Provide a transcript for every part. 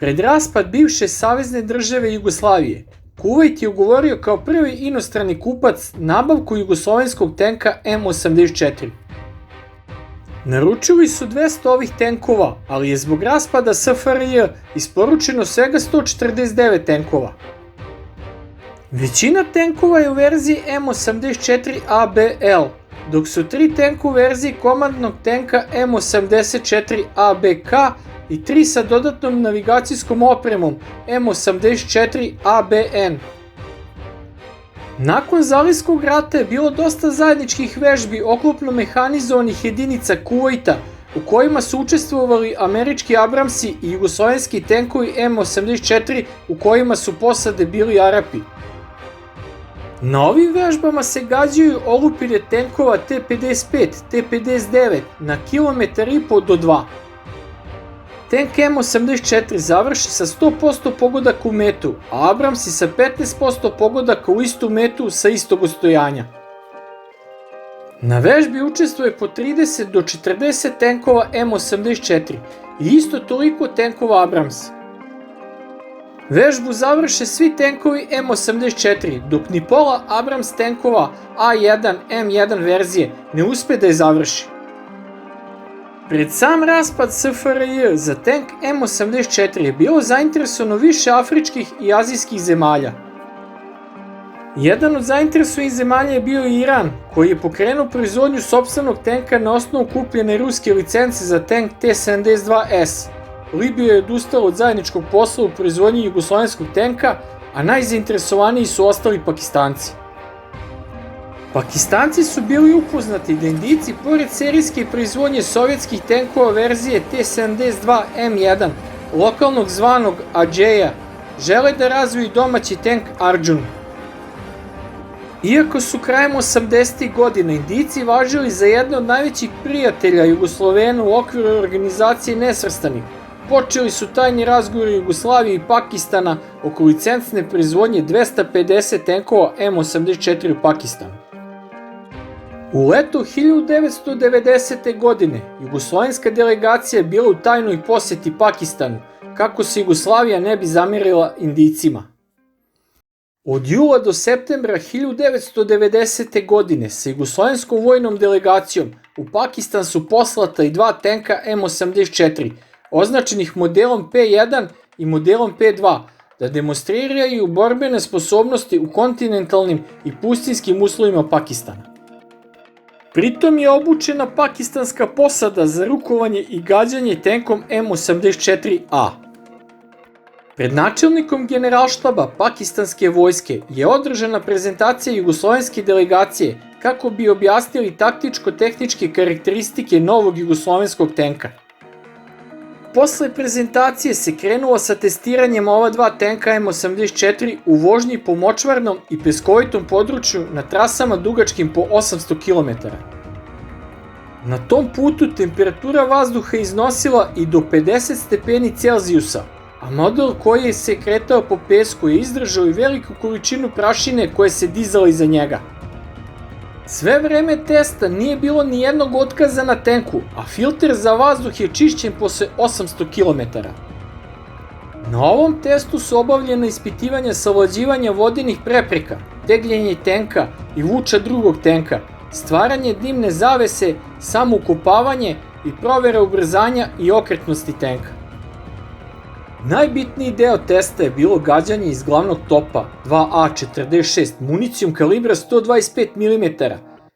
Pred raspad bivše savezne države Jugoslavije, Kuvajt je ugovorio kao prvi inostrani kupac nabavku jugoslovenskog tenka M84. Naručili su 200 ovih tenkova, ali je zbog raspada SFRJ isporučeno svega 149 tenkova. Većina tenkova je u verziji M84ABL, dok su 3 tenka u verziji komandnog tenka M84ABK i 3 sa dodatnom navigacijskom opremom M84ABN. Nakon Zalivskog rata je bilo dosta zajedničkih vežbi oklopno mehanizovanih jedinica Kuvajta u kojima su učestvovali američki Abramsi i jugoslovenski tenkovi M84 u kojima su posade bili Arapi. Na ovim vežbama se gađaju olupine tenkova T-55, T-59 na 1,5 do 2 km. Tank M84 završi sa 100% pogodaka u metu, a Abramsi sa 15% pogodaka u istu metu sa istog ostojanja. Na vežbi učestvuje po 30 do 40 tenkova M84 i isto toliko tenkova Abrams. Vežbu završe svi tenkovi M84, dok ni pola Abrams tenkova A1, M1 verzije ne uspe da je završi. Pred sam raspad SFRJ za tank M84 je bilo zainteresovano više afričkih i azijskih zemalja. Jedan od zainteresovanih zemalja je bio Iran, koji je pokrenuo proizvodnju sopstvenog tenka na osnovu kupljene ruske licence za tank T-72S. Libija je odustala od zajedničkog posla u proizvodnji jugoslovenskog tenka, a najzainteresovaniji su ostali Pakistanci. Pakistanci su bili upoznati da Indijci, pored serijske proizvodnje sovjetskih tenkova verzije T-72M1, lokalnog zvanog Adžeja, žele da razviju domaći tenk Arjun. Iako su krajem 80. godina Indijci važili za jedne od najvećih prijatelja Jugoslovena u okviru organizacije Nesvrstanih, počeli su tajni razgovori Jugoslavije i Pakistana oko licencne proizvodnje 250 tenkova M84 u Pakistanu. U leto 1990. godine jugoslovenska delegacija je bila u tajnoj poseti Pakistanu, kako se Jugoslavija ne bi zamerila Indijcima. Od jula do septembra 1990. godine sa jugoslovenskom vojnom delegacijom u Pakistan su poslata i 2 tenka M84, označenih modelom P1 i modelom P2, da demonstriraju borbene sposobnosti u kontinentalnim i pustinskim uslovima Pakistana. Pritom je obučena pakistanska posada za rukovanje i gađanje tenkom M84A. Pred načelnikom generalštaba pakistanske vojske je održana prezentacija jugoslovenske delegacije kako bi objasnili taktičko-tehničke karakteristike novog jugoslovenskog tenka. Posle prezentacije se krenulo sa testiranjem ova 2 tenka M84 u vožnji po močvarnom i peskovitom području na trasama dugačkim po 800 km. Na tom putu temperatura vazduha iznosila i do 50 stepeni Celzijusa, a model koji se kretao po pesku je izdržao i veliku količinu prašine koje se dizala iza njega. Sve vreme testa nije bilo ni jednog otkaza na tenku, a filter za vazduh je čišćen posle 800 km. Na ovom testu su obavljena ispitivanja savlađivanja vodenih prepreka, tegljenje tenka i vuča drugog tenka, stvaranje dimne zavese, samoukopavanje i provera ubrzanja i okretnosti tenka. Najbitniji deo testa je bilo gađanje iz glavnog topa 2A46 municijom kalibra 125 mm,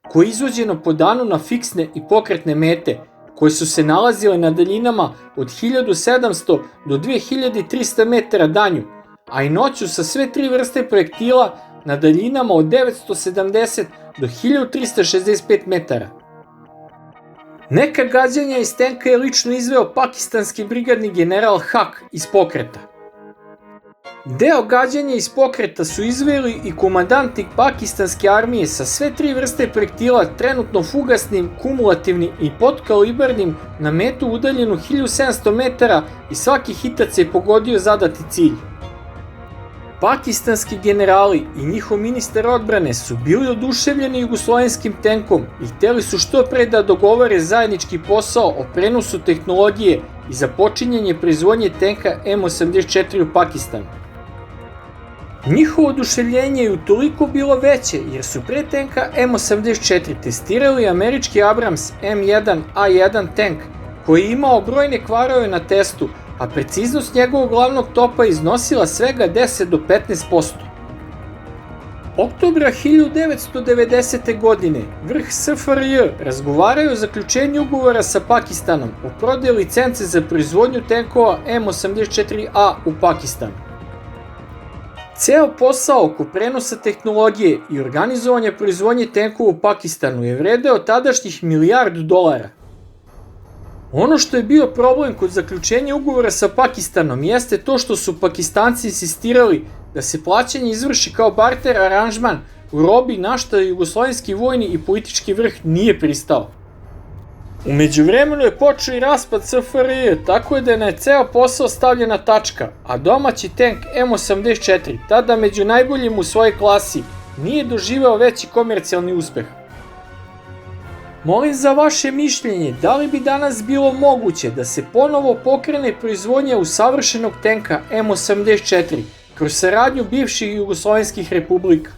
koje je izvođeno po danu na fiksne i pokretne mete, koje su se nalazile na daljinama od 1700 do 2300 metara danju, a i noću sa sve 3 vrste projektila na daljinama od 970 do 1365 metara. Neka gađanja iz tenka je lično izveo pakistanski brigadni general Haq iz pokreta. Deo gađanja iz pokreta su izveli i komandanti pakistanske armije sa sve 3 vrste projektila trenutno fugasnim, kumulativnim i podkalibarnim na metu udaljenu 1700 metara i svaki hitac je pogodio zadati cilj. Pakistanski generali i njihov ministar odbrane su bili oduševljeni jugoslovenskim tenkom i hteli su što pre da dogovore zajednički posao o prenosu tehnologije i započinjanje proizvodnje tenka M84 u Pakistanu. Njihovo oduševljenje je utoliko bilo veće jer su pre tenka M84 testirali američki Abrams M1A1 tank koji je imao brojne kvarove na testu, a preciznost njegovog glavnog topa iznosila svega 10 do 15%. Oktobra 1990. godine vrh SFRJ razgovaraju o zaključenju ugovora sa Pakistanom o prodaji licence za proizvodnju tenkova M84A u Pakistanu. Ceo posao oko prenosa tehnologije i organizovanja proizvodnje tenkova u Pakistanu je vredeo tadašnjih $1 milijardu. Ono što je bio problem kod zaključenja ugovora sa Pakistanom jeste to što su Pakistanci insistirali da se plaćanje izvrši kao barter aranžman u robi, na šta jugoslovenski vojni i politički vrh nije pristao. U međuvremenu je počeo i raspad SFRJ, tako da je na ceo posao stavljena tačka, a domaći tank M84, tada među najboljim u svojoj klasi, nije doživeo veći komercijalni uspeh. Molim za vaše mišljenje, da li bi danas bilo moguće da se ponovo pokrene proizvodnja usavršenog tenka M84 kroz saradnju bivših jugoslovenskih republika?